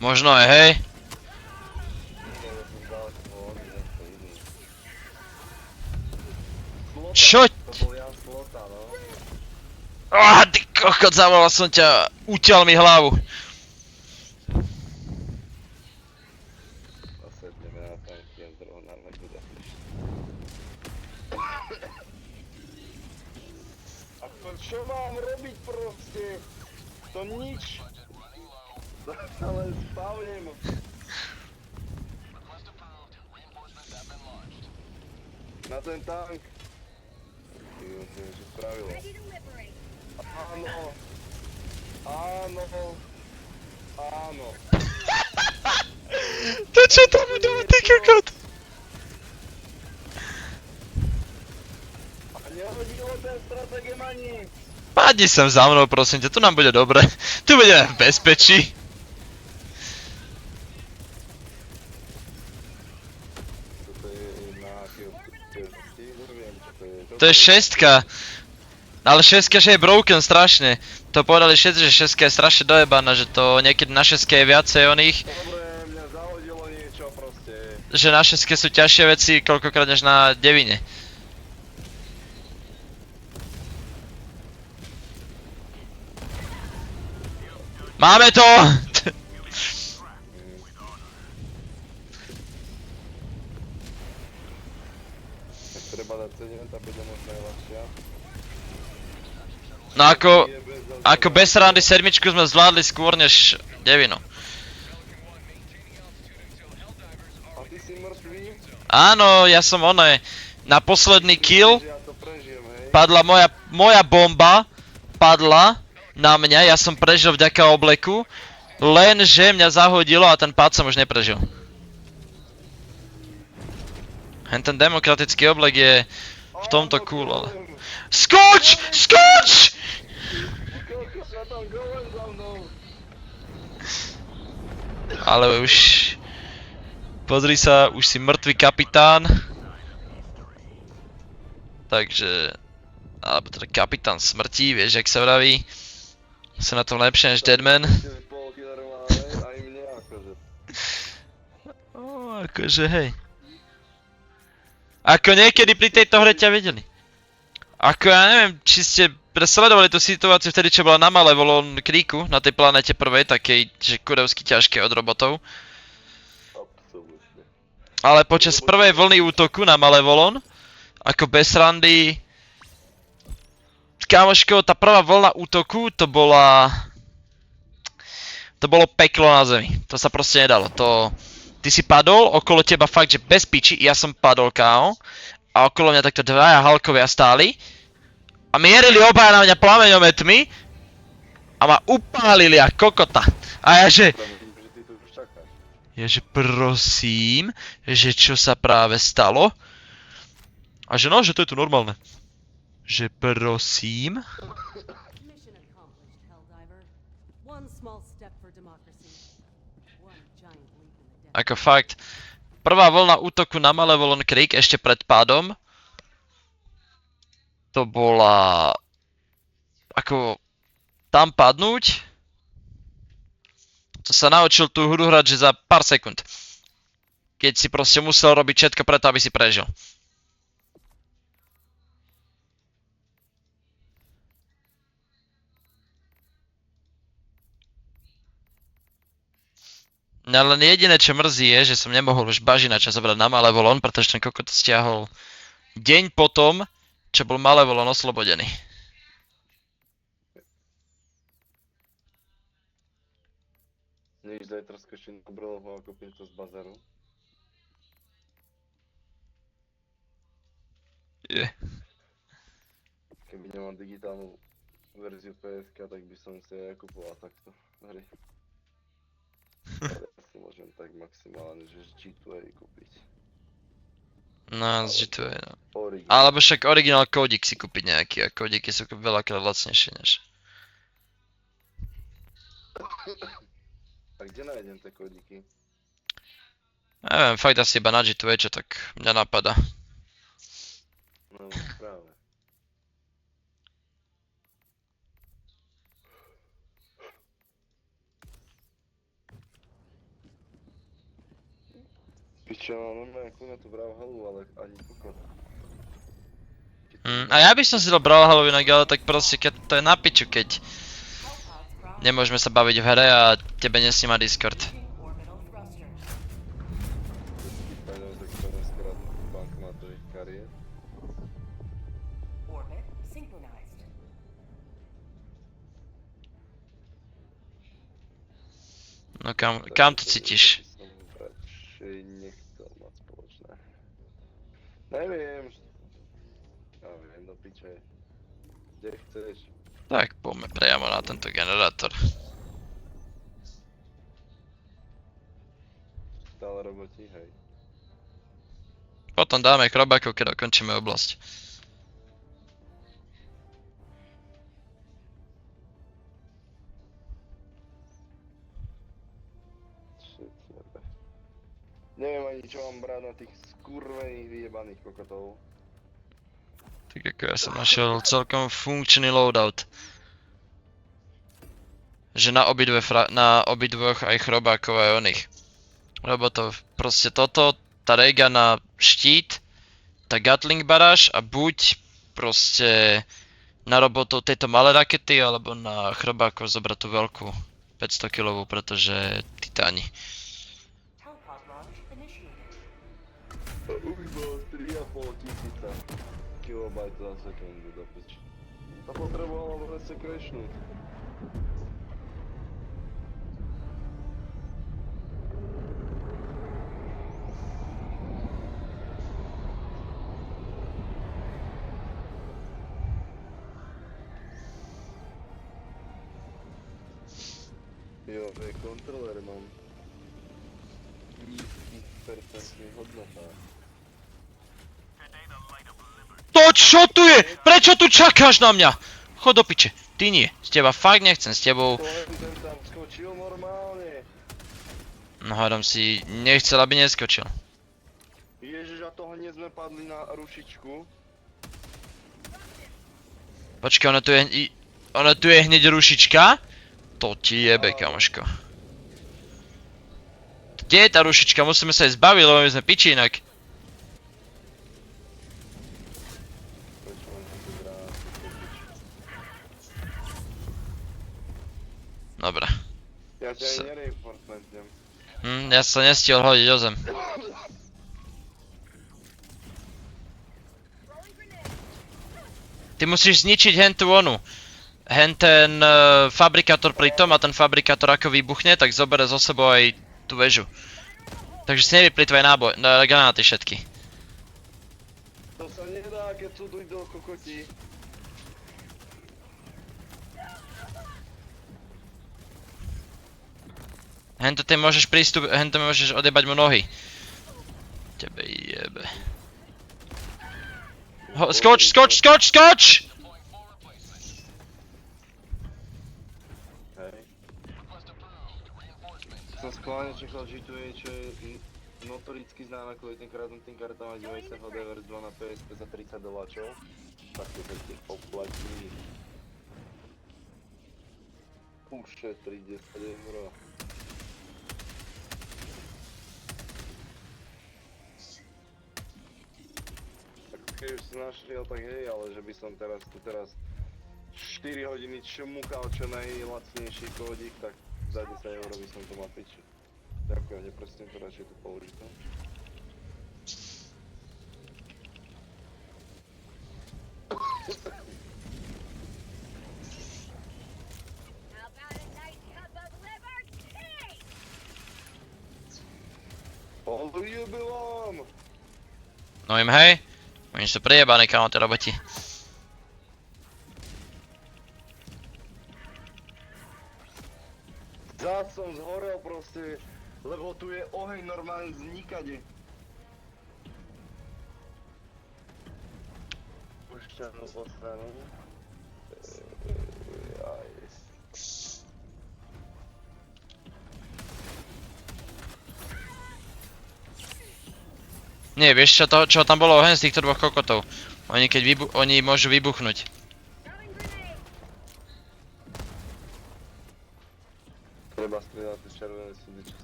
Možno aj, hej. Čo? To bol Jan Slota, no. Ty kokot, zavolal som ťa, utiaľ mi hlavu. Zasedneme na tanky a zdrovnáme bude. A to čo mám robiť proste? To nič. To len spavnem. Na ten tank. Jo, to je že spravilo. Áno. Áno. Áno. To čo to bude, ty kokot? A nehodilo ten stratégem ani. Padni sem za mnou, prosím ťa, tu nám bude dobre. Tu budeme v bezpečí. Toto je na akého... neviem čo to je. To je šestka. Ale šestka že je broken strašne. To povedali všetci, že šestka je strašne dojebaná, že to niekedy na šestke je viacej oných. Dobre, mňa zahodilo niečo proste. Že na šestke sú ťažšie veci koľkokrát než na devine. Máme to! Tak treba dať 7, tá bude možno aj ľahšia. No ako bez randy sedmičku sme zvládli skôr než devinu. A ty si mŕtvý? Áno, ja som na posledný kill Ja to prežijem, hej. padla moja bomba, padla na mňa, ja som prežil vďaka obleku, lenže mňa zahodilo a ten pád som už neprežil. Ten demokratický oblek je v tomto cool, ale... Skoč! Skoč! Koľko sa tam golem za mnou? Ale už... Pozri sa, už si mŕtvý kapitán. Takže... Alebo teda kapitán smrti, vieš jak sa vraví. Som na tom lepšie než Deadman. Aj mne akože. Akože hej. Ako niekedy pri tejto hre ťa videli. Ako ja neviem, či ste sledovali tú situáciu vtedy, čo bola na Malevolon Creeku, na tej planete prvej, takej, že kurevsky ťažké od robotov. Absolutne. Ale počas prvej vlny útoku na Malevolon, ako bez randy... Kámoško, tá prvá vlna útoku, to bola... To bolo peklo na zemi. To sa proste nedalo. Ty si padol, okolo teba fakt, že bez piči, ja som padol, kámo. A okolo mňa takto dvaja Hulkovia stáli. A mierili obaja na mňa plameňometmi. A ma upálili a kokota. A ja že... Ja že prosím, že čo sa práve stalo? A že no, že to je tu normálne. Že prosím. Mission accomplished, Helldiver. One small step for democracy. One giant leap in the depths. Ako fakt. Prvá vlna útoku na Malevolon Creek ešte pred pádom. To bola... Ako... Tam padnúť. To sa naučil tú hru hrať, že za pár sekúnd. Keď si proste musel robiť všetko preto, aby si prežil. Mňa len jediné, čo mrzí je, že som nemohol už Bažinača zobrať na Malevolon, pretože ten kokot stiahol deň potom, čo bol Malevolon oslobodený. Nevíš, zajtra skočím na Brelovu a kúpim to z bazaru. Je. Keby nemám digitálnu verziu PSK, tak by som si aj kupoval takto hry. Ale si môžem tak maximálne, že z G2A kúpiť. No, z G2A, no. Original. Alebo však originál kódik si kúpiť nejaký a kódiky sú veľakrát lacnejšie než... A kde nájdem tie kódiky? Neviem, fakt asi iba na G2A, čo tak mňa napadá. No práve. Pičo, no normálne kľudne tu bral halu, ale ani kokot. A ja by som si to bral halu inak, ale tak proste keď to je na piču, keď nemôžeme sa baviť v hre a tebe nesníma Discord. Orbital thrusters. Pajdem za 14 krát bankomatových kariet. Orbit synchronized. No kam to cítiš? Som radšej nechcel mať spoločné. Neviem. Ja viem, do piče. Kde chceš? Tak poďme priamo na tento generátor. Stále robotí, hej. Potom dáme chrobákov, keď dokončíme oblasť. Shit, jebe. Neviem ani čo mám brať na tých skurvených vyjebaných kokotov. Tak ako ja som našiel celkom funkčný loadout. Že na obidvoch aj chrobákov aj oných. Lebo to proste toto, tá rega na štít, tá Gatling baráž a buď proste na robotu tejto malé rakety, alebo na chrobákov zobrať tú veľkú 500 kg, pretože titáni. Helipod launch initiated. Už bol 3,5 tisíca kilobajt za sekundu do piči. To potrebovalo proste crashnúť. Jo, kontroler mám v nízkych percentných hodnotách. To čo tu je? Prečo tu čakáš na mňa? Chod do piče. Ty nie. Z teba fakt nechcem s tebou. Ten tam skočil normálne. No hádam si nechcel, aby neskočil. Ježiš, a toho hneď sme padli na rušičku. Počkaj, ona tu je hneď rušička? To ti jebe, kamoško. Kde je tá rušička? Musíme sa jej zbaviť, lebo my sme piči inak. Prečo mám tu brát? Dobre. Ja ťa aj nereinforcementem. Ja sa nestihol hodiť o zem. Ty musíš zničiť hentu onu. Ten fabrikátor pri tom a ten fabrikátor ako vybuchne, tak zobere zo sebou aj tú väžu. Takže si nevyplýtvaj granáty všetky. To sa nedá, keď sú do kokoti. Hento ty môžeš hento môžeš odjebať mu nohy. Tebe jebe. Skoč! Som skválne čakal, že tu je, čo je notoricky známe kvôli tým kradnutým kartám a dívej sa HDVR 2 na PSP za $30. Tak to sa ti oplatí. Ušetriť 10 €. Tak keď už si našiel, tak hej, ale že by som teraz 4 hodiny čmukal čo najlacnejší kódik, tak za 10 € by som to mal piči. Ďakujem, neprosím to radšej tu použiť, no. How about a nice cup of liver tea? Odjebelám! No im hej. Oni sú prijebaní, kámo, tie roboti. Zás som zhorel proste, lebo tu je oheň normálne znikade. Pušťanú posranú. Nie, vieš čo tam bolo oheň z týchto dvoch kokotov. Oni môžu vybuchnúť. Throwing grenade. Treba strieľať tie červené súdy, čo